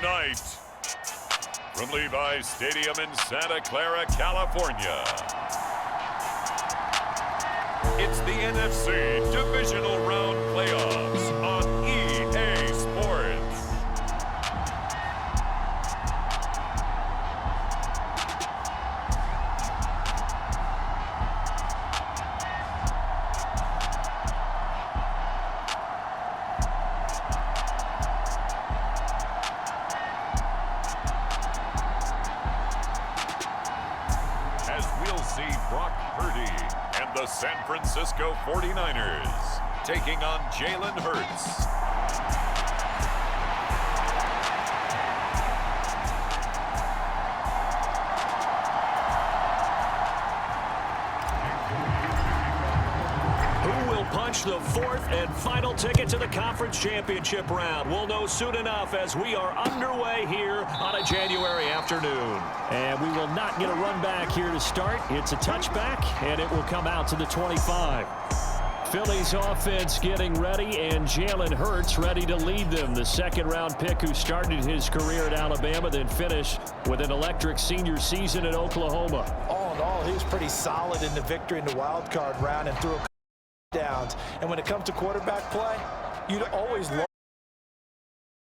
tonight, from Levi's Stadium in Santa Clara, California, it's the NFC Divisional Round Playoffs on EA Sports. As we'll see Brock Purdy and the San Francisco 49ers taking on Jalen Hurts. Who will punch the fourth and final ticket to the conference championship round? We'll know soon enough as we are underway here on a January afternoon. And we will not get a run back here to start. It's a touchback, and it will come out to the 25. Philly's offense getting ready, and Jalen Hurts ready to lead them. The second-round pick who started his career at Alabama, then finished with an electric senior season at Oklahoma. All in all, he was pretty solid in the victory in the wild card round and threw a couple downs. And when it comes to quarterback play, you'd always look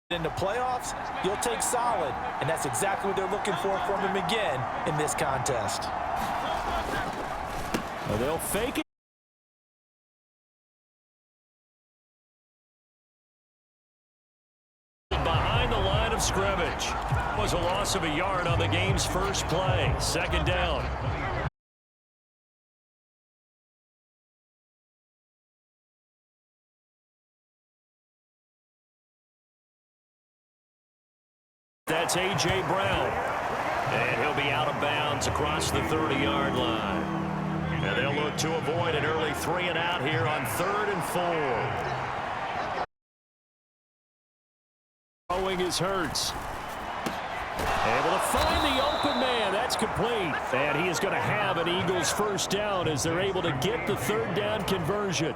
in the playoffs, you'll take solid. And that's exactly what they're looking for from him again in this contest. Well, they'll fake it. Behind the line of scrimmage. Was a loss of a yard on the game's first play. Second down. That's A.J. Brown. And he'll be out of bounds across the 30-yard line. And they'll look to avoid an early 3 and out here on 3rd and 4. Throwing is Hurts. Able to find the open man. That's complete. And he is going to have an Eagles first down as they're able to get the third down conversion.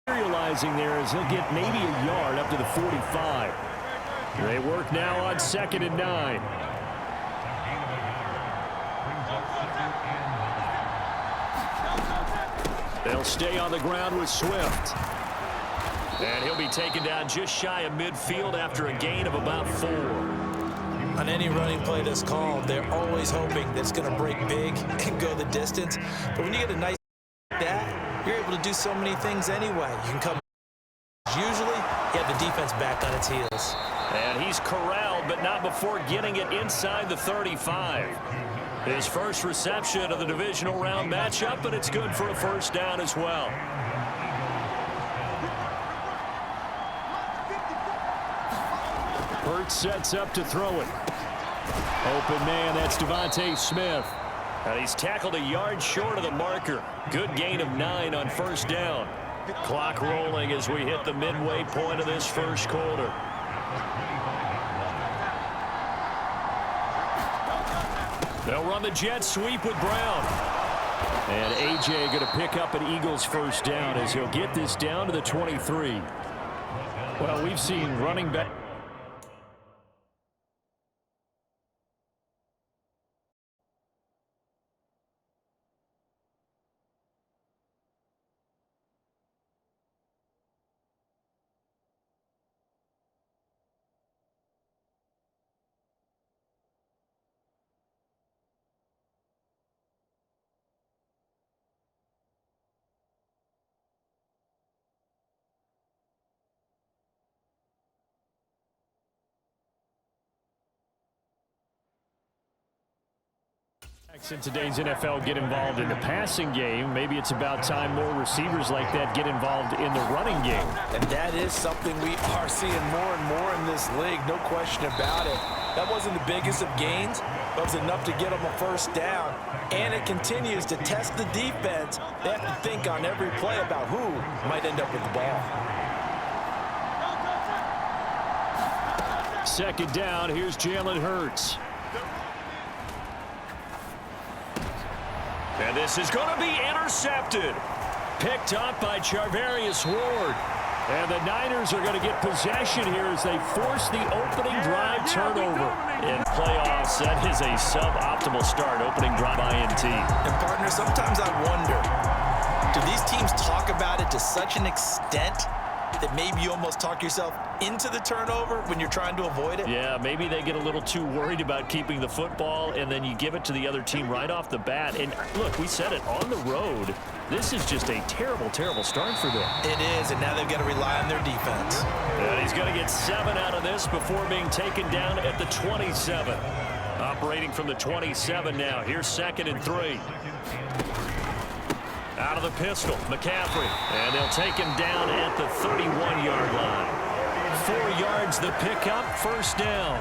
Realizing there as he'll get maybe a yard up to the 45. They work now on 2nd and 9. They'll stay on the ground with Swift. And he'll be taken down just shy of midfield after a gain of about 4. On any running play that's called, they're always hoping that it's going to break big and go the distance. But when you get a nice like that, you're able to do so many things anyway. You can come. Usually, you have the defense back on its heels. And he's corralled, but not before getting it inside the 35. His first reception of the divisional round matchup, but it's good for a first down as well. Hurts sets up to throw it. Open man, that's Devontae Smith. And he's tackled a yard short of the marker. Good gain of 9 on first down. Clock rolling as we hit the midway point of this first quarter. They'll run the jet sweep with Brown. And A.J. going to pick up an Eagles first down as he'll get this down to the 23. Well, we've seen running back. In today's NFL get involved in the passing game. Maybe it's about time more receivers like that get involved in the running game. And that is something we are seeing more and more in this league, no question about it. That wasn't the biggest of gains, but it was enough to get them a first down. And it continues to test the defense. They have to think on every play about who might end up with the ball. Second down, here's Jalen Hurts. And this is going to be intercepted. picked up by Charvarius Ward. And the Niners are going to get possession here as they force the opening drive turnover. In playoffs, that is a suboptimal start, opening drive INT. And partner, sometimes I wonder, do these teams talk about it to such an extent that maybe you almost talk yourself into the turnover when you're trying to avoid it? Yeah, maybe they get a little too worried about keeping the football, and then you give it to the other team right off the bat. And look, we said it, on the road, this is just a terrible, terrible start for them. It is, and now they've got to rely on their defense. And he's going to get 7 out of this before being taken down at the 27. Operating from the 27 now. Here's 2nd and 3. Out of the pistol, McCaffrey. And they'll take him down at the 31-yard line. 4 yards the pickup, 1st down.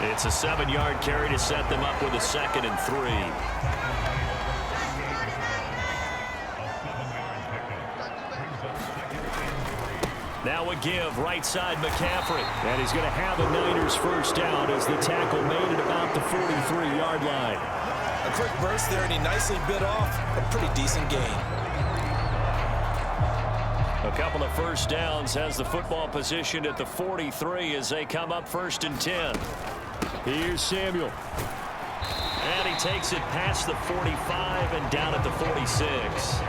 It's a 7-yard carry to set them up with a 2nd and 3. Now a give, right side McCaffrey. And he's going to have a Niners 1st down as the tackle made at about the 43-yard line. A quick burst there, and he nicely bit off a pretty decent gain. A couple of 1st downs has the football positioned at the 43 as they come up 1st and 10. Here's Samuel. And he takes it past the 45 and down at the 46.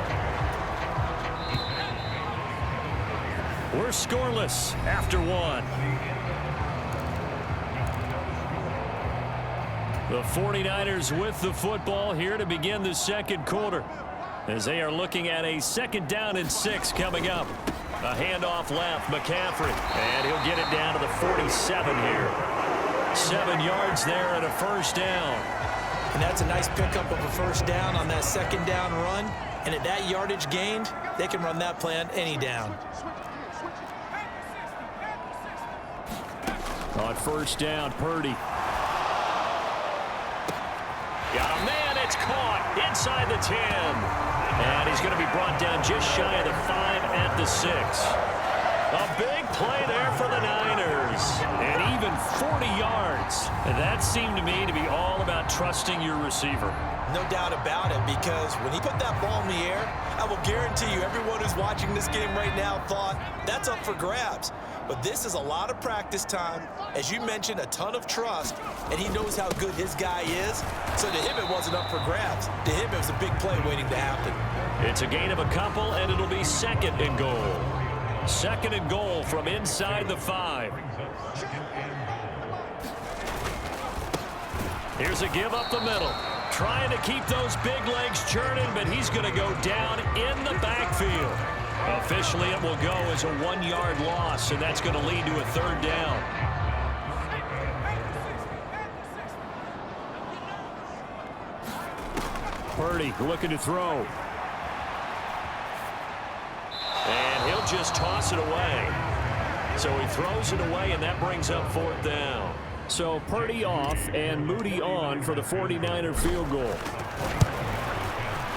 We're scoreless after 1. The 49ers with the football here to begin the 2nd quarter, as they are looking at a 2nd down and 6 coming up. A handoff left, McCaffrey, and he'll get it down to the 47 here. 7 yards there and a 1st down. And that's a nice pickup of a 1st down on that 2nd down run. And at that yardage gained, they can run that play on any down. On 1st down, Purdy. Got a man, it's caught inside the 10. And he's going to be brought down just shy of the 5 at the 6. A big play there for the Niners. And even 40 yards. And that seemed to me to be all about trusting your receiver. No doubt about it, because when he put that ball in the air, I will guarantee you everyone who's watching this game right now thought that's up for grabs. But this is a lot of practice time. As you mentioned, a ton of trust, and he knows how good his guy is. So to him, it wasn't up for grabs. To him, it was a big play waiting to happen. It's a gain of a couple, and it'll be 2nd and goal. 2nd and goal from inside the 5. Here's a give up the middle. Trying to keep those big legs churning, but he's going to go down in the backfield. Officially, it will go as a 1-yard loss, and that's going to lead to a 3rd down. Purdy looking to throw. And he'll just toss it away. So he throws it away, and that brings up 4th down. So Purdy off and Moody on for the 49er field goal.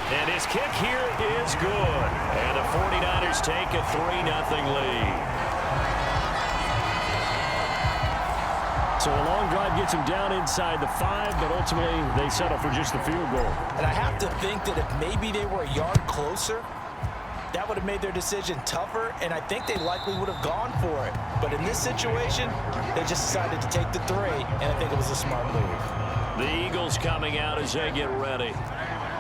And his kick here is good. And the 49ers take a 3-0 lead. So a long drive gets him down inside the 5, but ultimately they settle for just the field goal. And I have to think that if maybe they were a yard closer, that would have made their decision tougher, and I think they likely would have gone for it. But in this situation, they just decided to take the 3, and I think it was a smart move. The Eagles coming out as they get ready.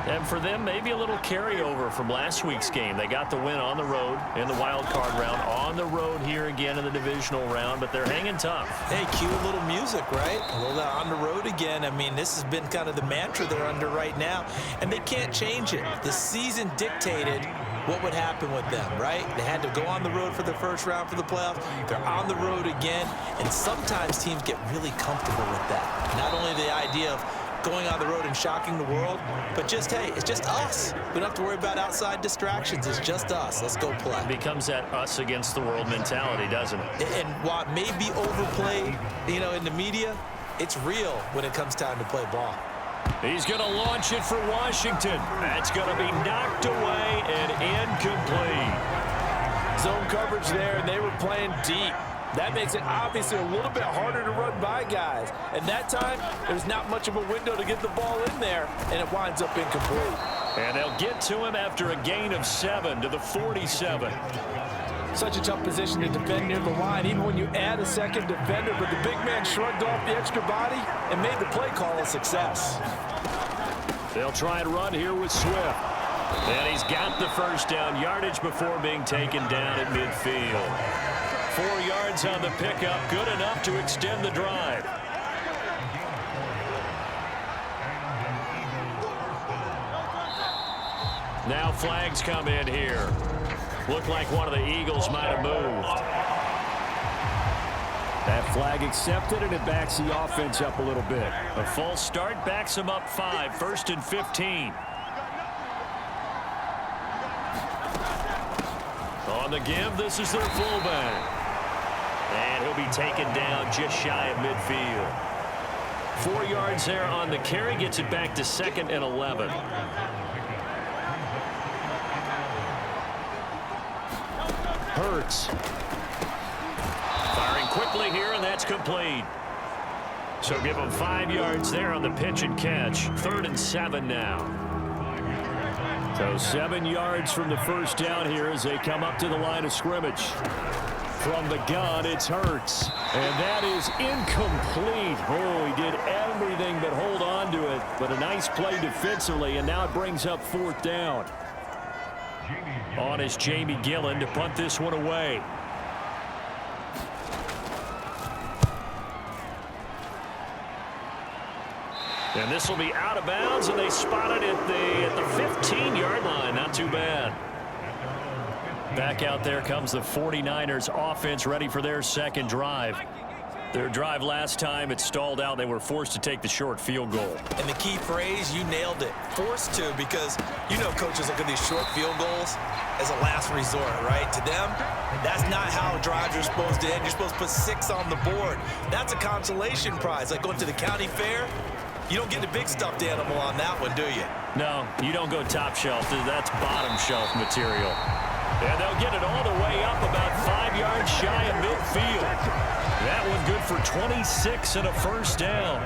And for them, maybe a little carryover from last week's game. They got the win on the road in the wild card round, on the road here again in the divisional round, but they're hanging tough. Hey, cue a little music, right? A little on the road again. I mean, this has been kind of the mantra they're under right now, and they can't change it. The season dictated what would happen with them, right? They had to go on the road for the 1st round for the playoffs. They're on the road again, and sometimes teams get really comfortable with that. Not only the idea of going on the road and shocking the world, but just, hey, it's just us. We don't have to worry about outside distractions. It's just us. Let's go play. It becomes that us against the world mentality, doesn't it? And while it may be overplayed, in the media, it's real when it comes time to play ball. He's going to launch it for Washington. That's going to be knocked away and incomplete. Zone coverage there, and they were playing deep. That makes it obviously a little bit harder to run by guys. And that time, there's not much of a window to get the ball in there, and it winds up incomplete. And they'll get to him after a gain of 7 to the 47. Such a tough position to defend near the line, even when you add a second defender, but the big man shrugged off the extra body and made the play call a success. They'll try and run here with Swift. And he's got the first down yardage before being taken down at midfield. 4 yards on the pickup, good enough to extend the drive. Now flags come in here. Looked like one of the Eagles might have moved. That flag accepted, and it backs the offense up a little bit. A false start backs them up 5, 1st and 15. On the give, this is their fullback. And he'll be taken down just shy of midfield. 4 yards there on the carry, gets it back to 2nd and 11. Hurts. Firing quickly here, and that's complete. So give them 5 yards there on the pitch and catch. 3rd and 7 now. So 7 yards from the first down here as they come up to the line of scrimmage. From the gun, it's Hurts. And that is incomplete. Oh, he did everything but hold on to it. But a nice play defensively, and now it brings up 4th down. On is Jamie Gillen to punt this one away. And this will be out of bounds, and they spot it at the 15-yard line. Not too bad. Back out there comes the 49ers offense, ready for their second drive. Their drive last time, it stalled out. They were forced to take the short field goal. And the key phrase, you nailed it. Forced to, because you know coaches look at these short field goals as a last resort, right? To them, that's not how drives are supposed to end. You're supposed to put 6 on the board. That's a consolation prize. Like going to the county fair, you don't get the big stuffed animal on that one, do you? No, you don't go top shelf. That's bottom shelf material. And they'll get it all the way up about 5 yards shy of midfield. That one good for 26 and a first down.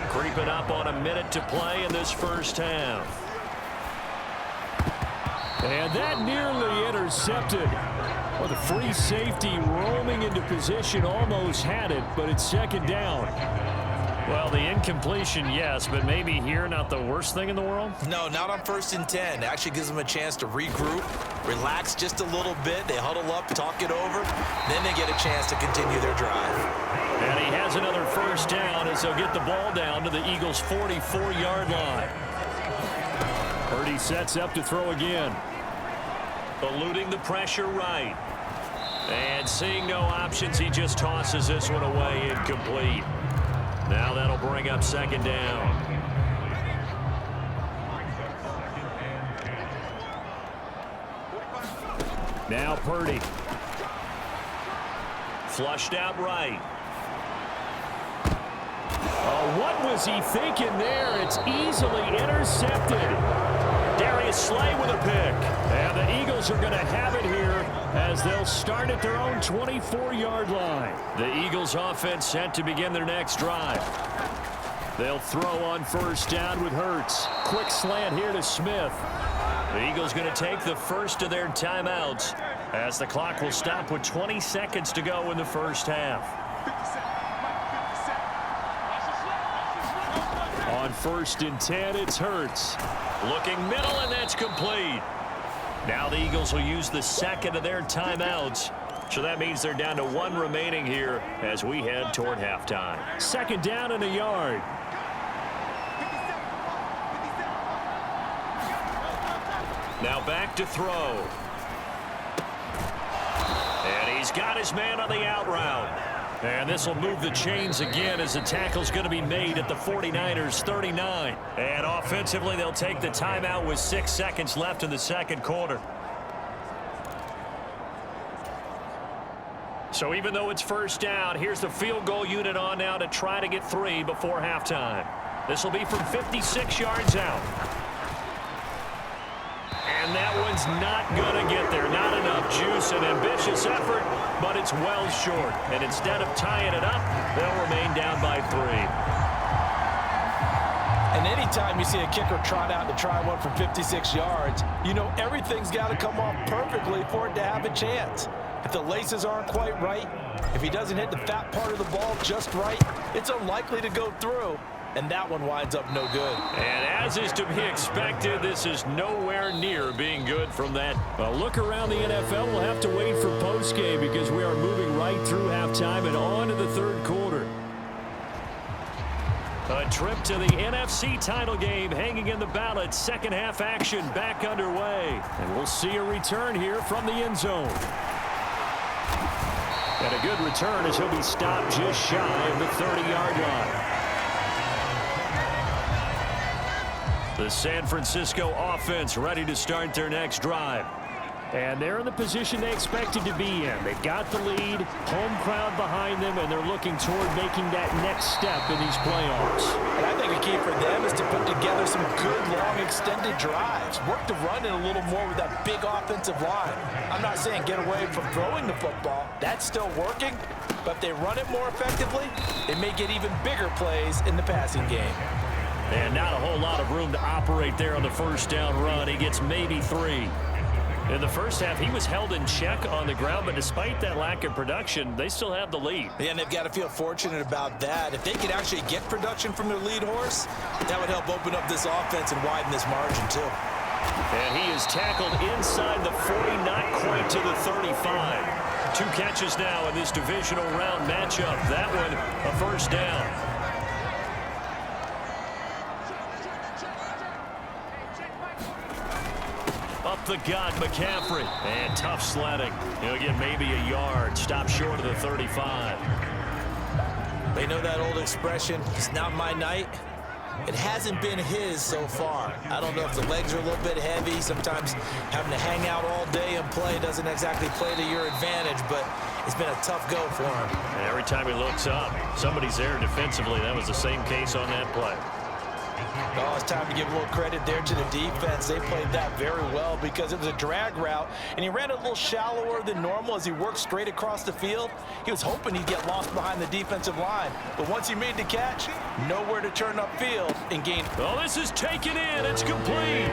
Creeping up on a minute to play in this first half. And that nearly intercepted. Well, the free safety roaming into position almost had it, but it's 2nd down. Well, the incompletion, yes, but maybe here not the worst thing in the world? No, not on 1st and 10. It actually gives them a chance to regroup, relax just a little bit. They huddle up, talk it over. Then they get a chance to continue their drive. And he has another first down as they'll get the ball down to the Eagles' 44-yard line. Purdy sets up to throw again. Eluding the pressure right. And seeing no options, he just tosses this one away, incomplete. Now that'll bring up 2nd down. Now Purdy. Flushed out right. Oh, what was he thinking there? It's easily intercepted. Darius Slay with a pick. And the Eagles are going to have it here as they'll start at their own 24-yard line. The Eagles offense set to begin their next drive. They'll throw on first down with Hurts. Quick slant here to Smith. The Eagles going to take the first of their timeouts as the clock will stop with 20 seconds to go in the first half. On 1st and 10, it's Hurts. Looking middle, and that's complete. Now the Eagles will use the 2nd of their timeouts. So that means they're down to 1 remaining here as we head toward halftime. 2nd down and a yard. Now back to throw. And he's got his man on the out route. And this will move the chains again as the tackle's going to be made at the 49ers 39. And offensively, they'll take the timeout with 6 seconds left in the second quarter. So even though it's first down, here's the field goal unit on now to try to get 3 before halftime. This will be from 56 yards out. And that one's not going to get there. Not enough juice. An ambitious effort, but it's well short. And instead of tying it up, they'll remain down by 3. And anytime you see a kicker trot out to try one from 56 yards, you know everything's got to come off perfectly for it to have a chance. If the laces aren't quite right, if he doesn't hit the fat part of the ball just right, it's unlikely to go through. And that one winds up no good. And as is to be expected, this is nowhere near being good from that. A look around the NFL, we'll have to wait for postgame because we are moving right through halftime and on to the third quarter. A trip to the NFC title game hanging in the balance. Second half action back underway. And we'll see a return here from the end zone. And a good return as he'll be stopped just shy of the 30-yard line. The San Francisco offense ready to start their next drive. And they're in the position they expected to be in. They've got the lead, home crowd behind them, and they're looking toward making that next step in these playoffs. And I think a key for them is to put together some good, long, extended drives. Work the run in a little more with that big offensive line. I'm not saying get away from throwing the football. That's still working. But if they run it more effectively, they may get even bigger plays in the passing game. And not a whole lot of room to operate there on the first down run. He gets maybe 3. In the first half, he was held in check on the ground, but despite that lack of production, they still have the lead. Yeah, and they've got to feel fortunate about that. If they could actually get production from their lead horse, that would help open up this offense and widen this margin, too. And he is tackled inside the 40, not quite to the 35. 2 catches now in this divisional round matchup. That one, a first down. Up the gut, McCaffrey. And tough sledding. He'll get maybe a yard. Stop short of the 35. They know that old expression, it's not my night. It hasn't been his so far. I don't know if the legs are a little bit heavy. Sometimes having to hang out all day and play doesn't exactly play to your advantage, but it's been a tough go for him. And every time he looks up, somebody's there defensively. That was the same case on that play. Oh, it's time to give a little credit there to the defense. They played that very well because it was a drag route, and he ran a little shallower than normal as he worked straight across the field. He was hoping he'd get lost behind the defensive line, but once he made the catch, nowhere to turn upfield and gain. Oh, this is taken in. It's complete.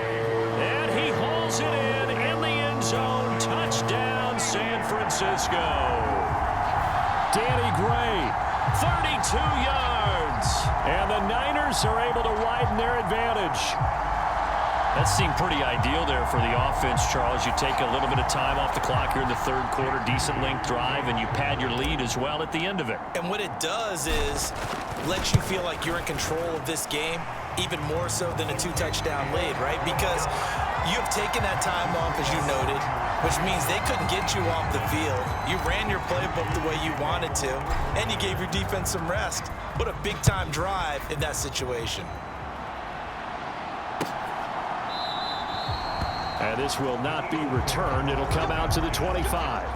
And he hauls it in the end zone. Touchdown, San Francisco. Danny Gray, 32 yards. And the Niners are able to widen their advantage. That seemed pretty ideal there for the offense, Charles. You take a little bit of time off the clock here in the third quarter, decent length drive, and you pad your lead as well at the end of it. And what it does is let you feel like you're in control of this game, even more so than a 2-touchdown lead, right? Because you've taken that time off, as you noted, which means they couldn't get you off the field. You ran your playbook the way you wanted to, and you gave your defense some rest. What a big-time drive in that situation. And this will not be returned. It'll come out to the 25.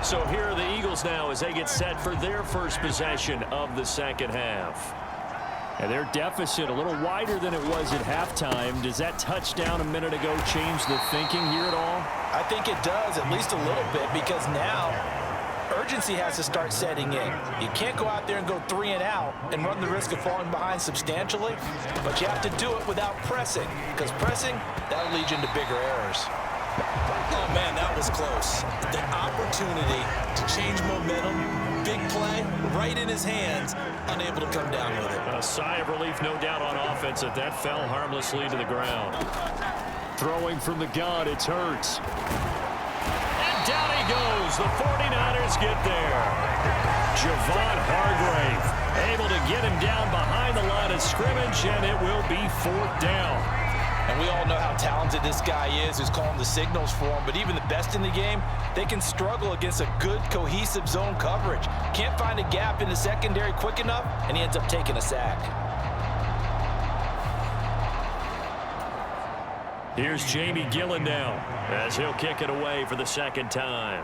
So here are the Eagles now as they get set for their first possession of the second half. And their deficit a little wider than it was at halftime. Does that touchdown a minute ago change the thinking here at all? I think it does, at least a little bit, because now urgency has to start setting in. You can't go out there and go 3 and out and run the risk of falling behind substantially, but you have to do it without pressing, because pressing, that'll lead you into bigger errors. Oh, man, that was close. The opportunity to change momentum, big play, right in his hands, unable to come down with it. A sigh of relief, no doubt, on offense that that fell harmlessly to the ground. Throwing from the gun, it's Hurts. And down he goes. The 49ers get there. Javon Hargrave able to get him down behind the line of scrimmage, and it will be 4th down. And we all know how talented this guy is who's calling the signals for him, but even the best in the game, they can struggle against a good, cohesive zone coverage. Can't find a gap in the secondary quick enough, and he ends up taking a sack. Here's Jamie Gillen now as he'll kick it away for the second time.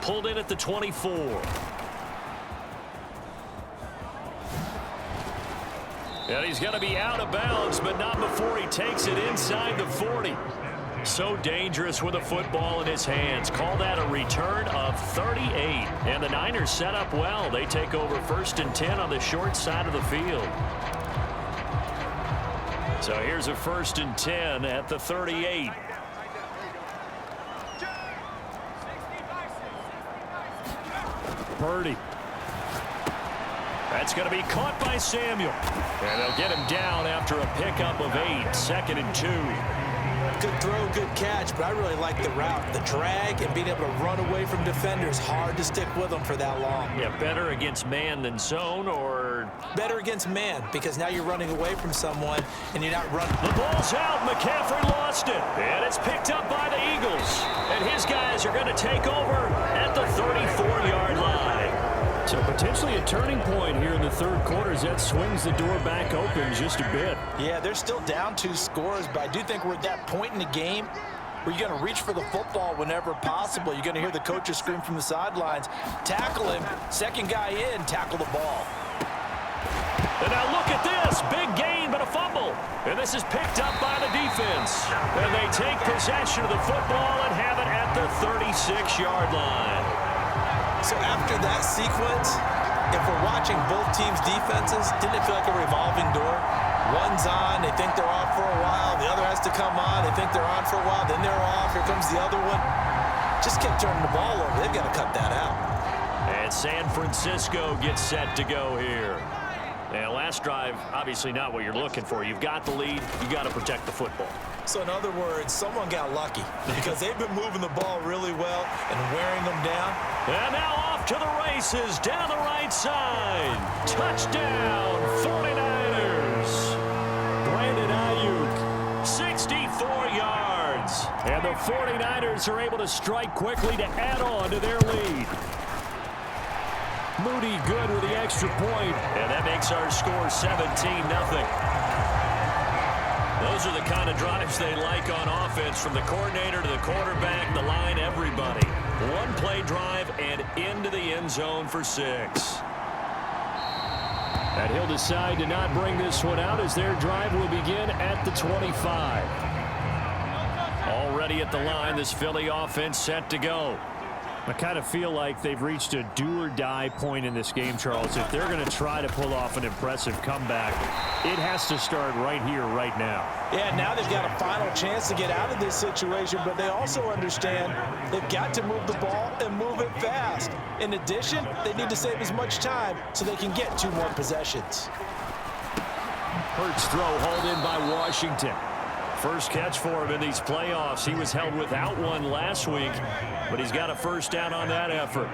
pulled in at the 24. And he's going to be out of bounds, but not before he takes it inside the 40. So dangerous with a football in his hands. Call that a return of 38. And the Niners set up well. They take over 1st and 10 on the short side of the field. So here's a 1st and 10 at the 38. Purdy. That's going to be caught by Samuel. And they'll get him down after a pickup of 8. 2nd and 2. Good throw, good catch, but I really like the route. The drag and being able to run away from defenders. Hard to stick with them for that long. Yeah, better against man than zone, or? Better against man, because now you're running away from someone and you're not running. The ball's out. McCaffrey lost it. And it's picked up by the Eagles. And his guys are going to take over at the 34-yard line. So potentially a turning point here in the 3rd quarter as that swings the door back open just a bit. Yeah, they're still down 2 scores, but I do think we're at that point in the game where you're going to reach for the football whenever possible. You're going to hear the coaches scream from the sidelines. Tackle him. 2nd guy in, tackle the ball. And now look at this. Big gain, but a fumble. And this is picked up by the defense. And they take possession of the football and have it at the 36-yard line. So after that sequence, if we're watching both teams' defenses, didn't it feel like a revolving door? One's on, they think they're off for a while. The other has to come on, they think they're on for a while. Then they're off, here comes the other one. Just kept turning the ball over. They've got to cut that out. And San Francisco gets set to go here. And last drive, obviously not what you're looking for. You've got the lead. You got to protect the football. So in other words, someone got lucky because they've been moving the ball really well and wearing them down. And now off to the races down the right side. Touchdown, 49ers. Brandon Ayuk, 64 yards. And the 49ers are able to strike quickly to add on to their lead. Moody good with the extra point. And that makes our score 17-0. Those are the kind of drives they like on offense, from the coordinator to the quarterback, the line, everybody. One-play drive and into the end zone for 6. And he'll decide to not bring this one out as their drive will begin at the 25. Already at the line, this Philly offense set to go. I kind of feel like they've reached a do-or-die point in this game, Charles. If they're going to try to pull off an impressive comeback, it has to start right here, right now. Yeah, now they've got a final chance to get out of this situation, but they also understand they've got to move the ball and move it fast. In addition, they need to save as much time so they can get 2 more possessions. Hurts throw hauled in by Washington. First catch for him in these playoffs. He was held without one last week, but he's got a first down on that effort.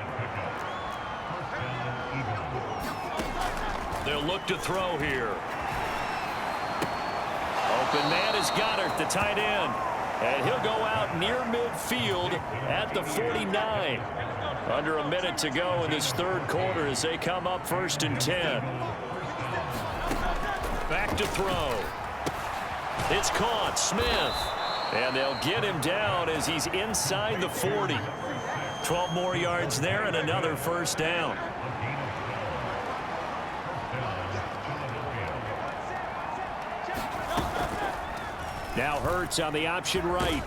They'll look to throw here. Open man is Goddard, the tight end. And he'll go out near midfield at the 49. Under a minute to go in this 3rd quarter as they come up 1st and 10. Back to throw. It's caught, Smith. And they'll get him down as he's inside the 40. 12 more yards there and another first down. Now Hurts on the option right.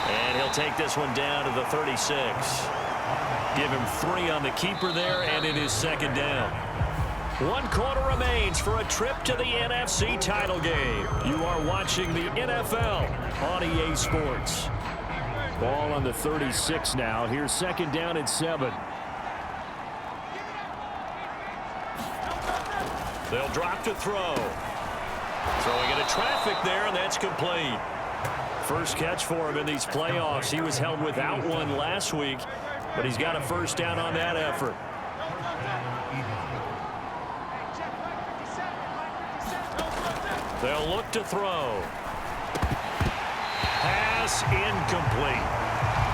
And he'll take this one down to the 36. Give him 3 on the keeper there, and it is 2nd down. 1 quarter remains for a trip to the NFC title game. You are watching the NFL on EA Sports. Ball on the 36 now. Here's 2nd down and 7. They'll drop to throw. Throwing into traffic there, and that's complete. First catch for him in these playoffs. He was held without one last week, but he's got a first down on that effort. They'll look to throw. Pass incomplete.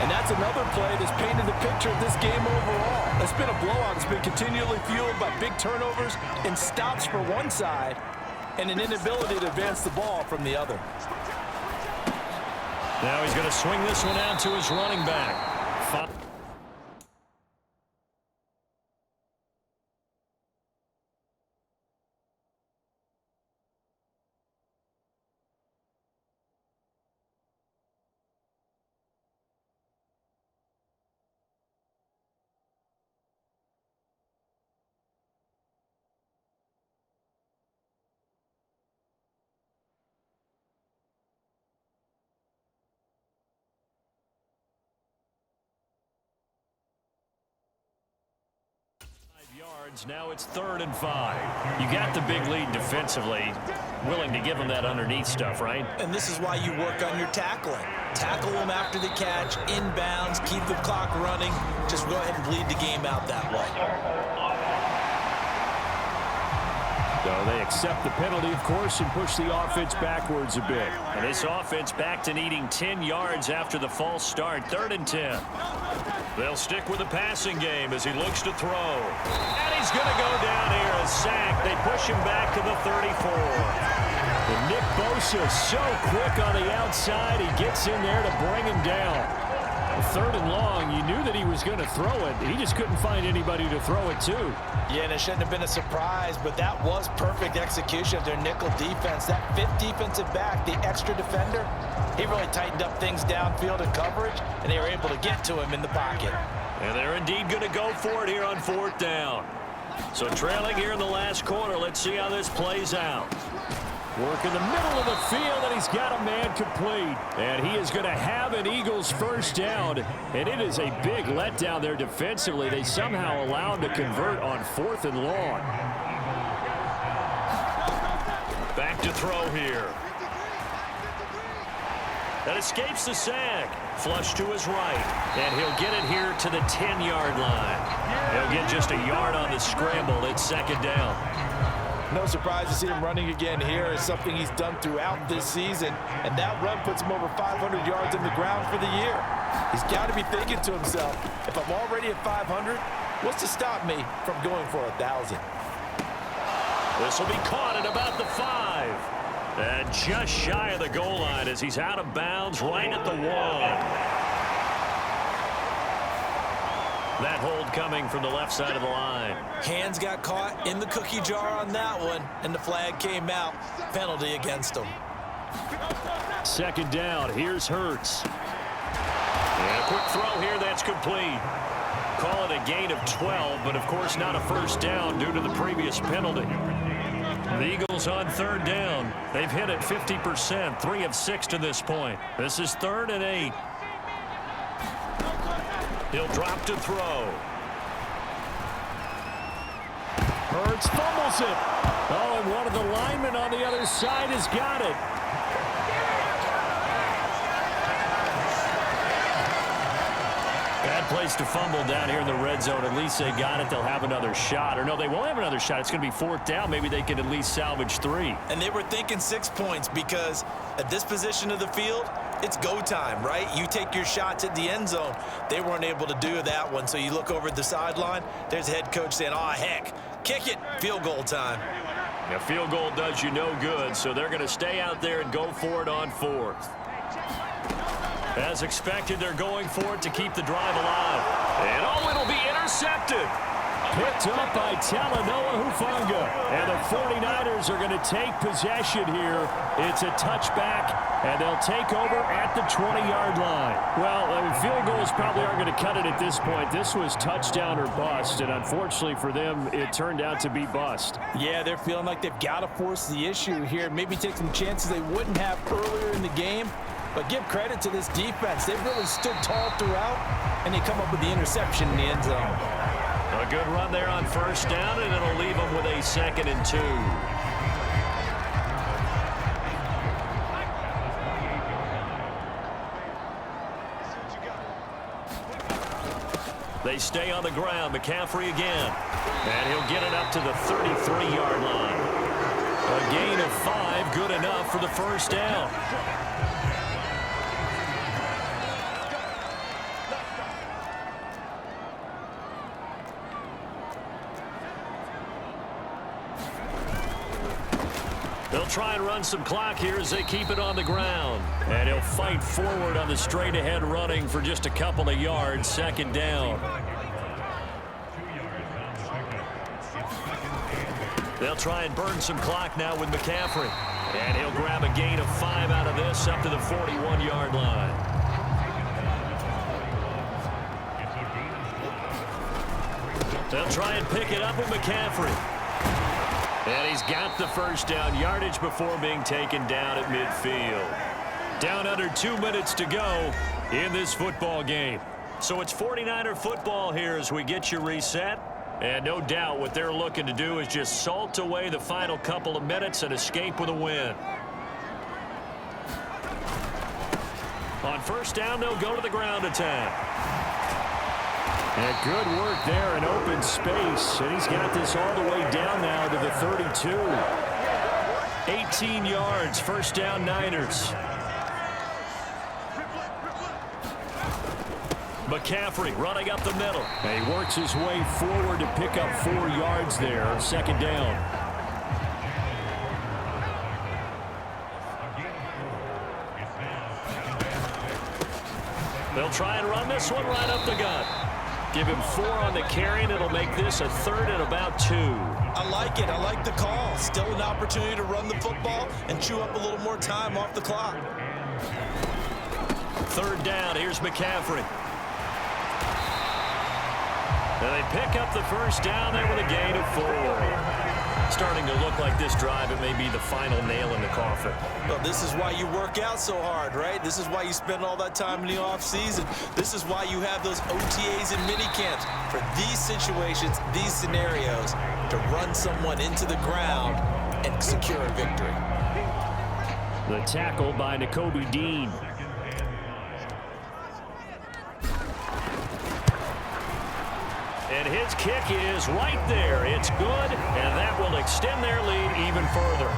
And that's another play that's painted the picture of this game overall. It's been a blowout. It's been continually fueled by big turnovers and stops for one side and an inability to advance the ball from the other. Now he's going to swing this one out to his running back. yards. Now it's 3rd and 5. You got the big lead defensively. Willing to give them that underneath stuff, right? And this is why you work on your tackling. Tackle them after the catch, inbounds, keep the clock running. Just go ahead and bleed the game out that way. So they accept the penalty, of course, and push the offense backwards a bit. And this offense back to needing 10 yards after the false start. 3rd and 10. They'll stick with the passing game as he looks to throw. And he's going to go down here, a sack. They push him back to the 34. And Nick Bosa so quick on the outside. He gets in there to bring him down. 3rd and long, you knew that he was going to throw it. He just couldn't find anybody to throw it to. Yeah, and it shouldn't have been a surprise, but that was perfect execution of their nickel defense. That 5th defensive back, the extra defender, he really tightened up things downfield in coverage, and they were able to get to him in the pocket. And they're indeed going to go for it here on 4th down. So trailing here in the last quarter, let's see how this plays out. Work in the middle of the field, and he's got a man complete. And he is going to have an Eagles 1st down. And it is a big letdown there defensively. They somehow allow him to convert on 4th and long. Back to throw here. That escapes the sack. Flush to his right. And he'll get it here to the 10-yard line. He'll get just a yard on the scramble. It's 2nd down. No surprise to see him running again here. It's something he's done throughout this season, and that run puts him over 500 yards on the ground for the year. He's got to be thinking to himself, if I'm already at 500, what's to stop me from going for 1,000? This will be caught at about the 5. And just shy of the goal line as he's out of bounds right at the 1. That hold coming from the left side of the line. Hands got caught in the cookie jar on that one, and the flag came out. Penalty against him. 2nd down. Here's Hurts. And a quick throw here. That's complete. Call it a gain of 12, but of course not a 1st down due to the previous penalty. The Eagles on 3rd down. They've hit it 50%, 3 of 6 to this point. This is 3rd and 8. He'll drop to throw. Hurts fumbles it. Oh, and one of the linemen on the other side has got it. Bad place to fumble down here in the red zone. At least they got it. They'll have another shot. Or no, they won't have another shot. It's going to be 4th down. Maybe they can at least salvage 3. And they were thinking 6 points because at this position of the field, it's go time, right? You take your shots at the end zone. They weren't able to do that one, so you look over at the sideline. There's the head coach saying, oh, heck, kick it, field goal time. A field goal does you no good, so they're going to stay out there and go for it on 4th. As expected, they're going for it to keep the drive alive. And oh, it'll be intercepted. Picked up by Talanoa Hufanga. And the 49ers are going to take possession here. It's a touchback, and they'll take over at the 20-yard line. Well, I mean, field goals probably aren't going to cut it at this point. This was touchdown or bust, and unfortunately for them, it turned out to be bust. Yeah, they're feeling like they've got to force the issue here. Maybe take some chances they wouldn't have earlier in the game. But give credit to this defense. They've really stood tall throughout, and they come up with the interception in the end zone. A good run there on 1st down, and it'll leave them with a 2nd and 2. They stay on the ground. McCaffrey again. And he'll get it up to the 33-yard line. A gain of 5, good enough for the 1st down. They'll try and run some clock here as they keep it on the ground. And he'll fight forward on the straight-ahead running for just a couple of yards. 2nd down. They'll try and burn some clock now with McCaffrey. And he'll grab a gain of 5 out of this up to the 41-yard line. They'll try and pick it up with McCaffrey. And he's got the 1st down, yardage before being taken down at midfield. Down under 2 minutes to go in this football game. So it's 49er football here as we get you reset. And no doubt what they're looking to do is just salt away the final couple of minutes and escape with a win. On first down, they'll go to the ground attack. And good work there in open space. And he's got this all the way down now to the 32. 18 yards, first down Niners. McCaffrey running up the middle. And he works his way forward to pick up 4 yards there, second down. They'll try and run this one right up the gut. Give him 4 on the carry, and it'll make this a 3rd and about 2. I like it. I like the call. Still an opportunity to run the football and chew up a little more time off the clock. 3rd down. Here's McCaffrey. And they pick up the first down there with a gain of 4. Starting to look like this drive, it may be the final nail in the coffin. Well, this is why you work out so hard, right? This is why you spend all that time in the offseason. This is why you have those OTAs and mini camps for these situations, these scenarios, to run someone into the ground and secure a victory. The tackle by Nakobe Dean. And his kick is right there. It's good, and that will extend their lead even further.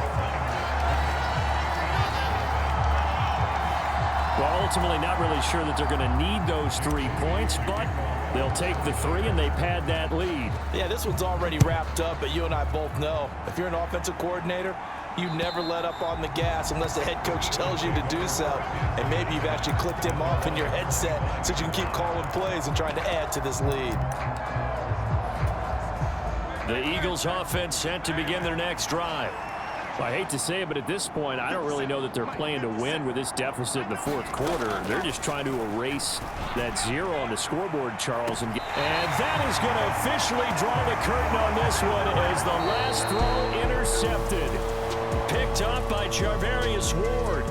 Well, ultimately not really sure that they're going to need those 3 points, but they'll take the 3 and they pad that lead. Yeah, this one's already wrapped up, but you and I both know if you're an offensive coordinator, you never let up on the gas unless the head coach tells you to do so. And maybe you've actually clicked him off in your headset so you can keep calling plays and trying to add to this lead. The Eagles offense set to begin their next drive. Well, I hate to say it, but at this point, I don't really know that they're playing to win with this deficit in the 4th quarter. They're just trying to erase that 0 on the scoreboard, Charles. And that is going to officially draw the curtain on this one as the last throw intercepted. Picked up by Charvarius Ward.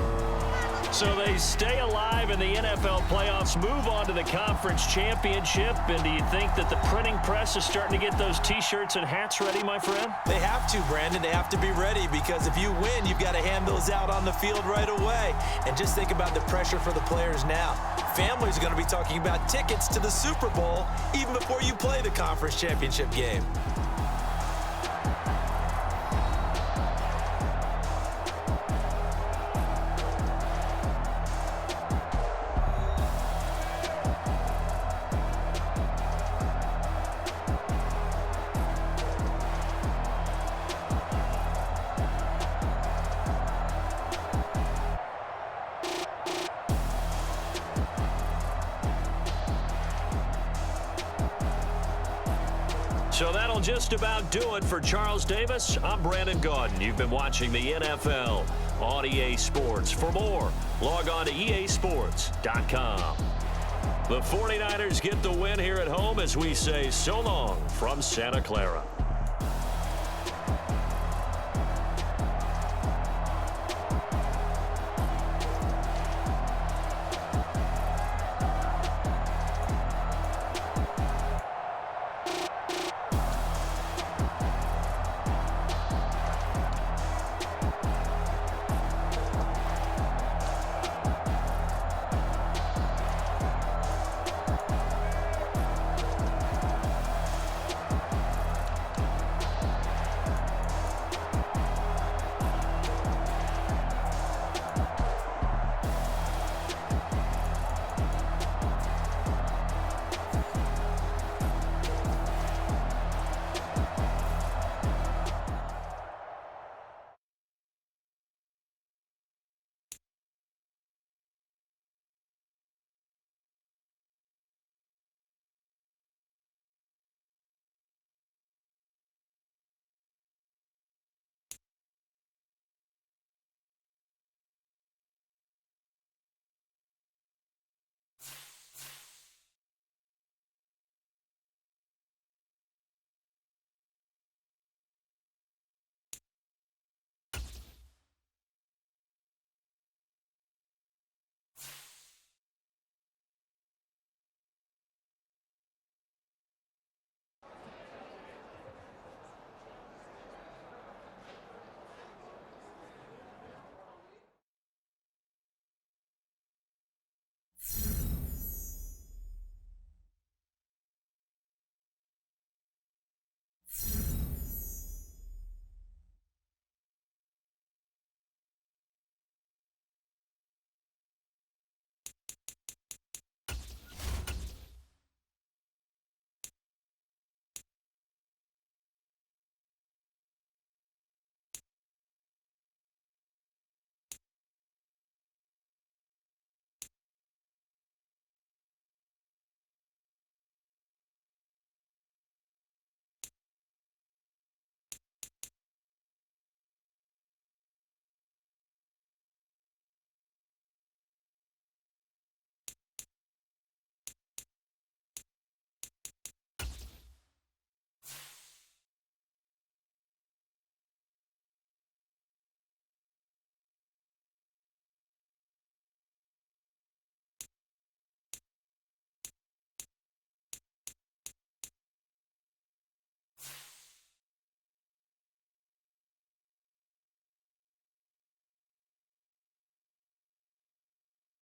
So they stay alive in the NFL playoffs, move on to the conference championship. And do you think that the printing press is starting to get those T-shirts and hats ready, my friend? They have to, Brandon. They have to be ready because if you win, you've got to hand those out on the field right away. And just think about the pressure for the players now. Families are going to be talking about tickets to the Super Bowl even before you play the conference championship game. So that'll just about do it for Charles Davis. I'm Brandon Gaudin. You've been watching the NFL on EA Sports. For more, log on to easports.com. The 49ers get the win here at home as we say so long from Santa Clara.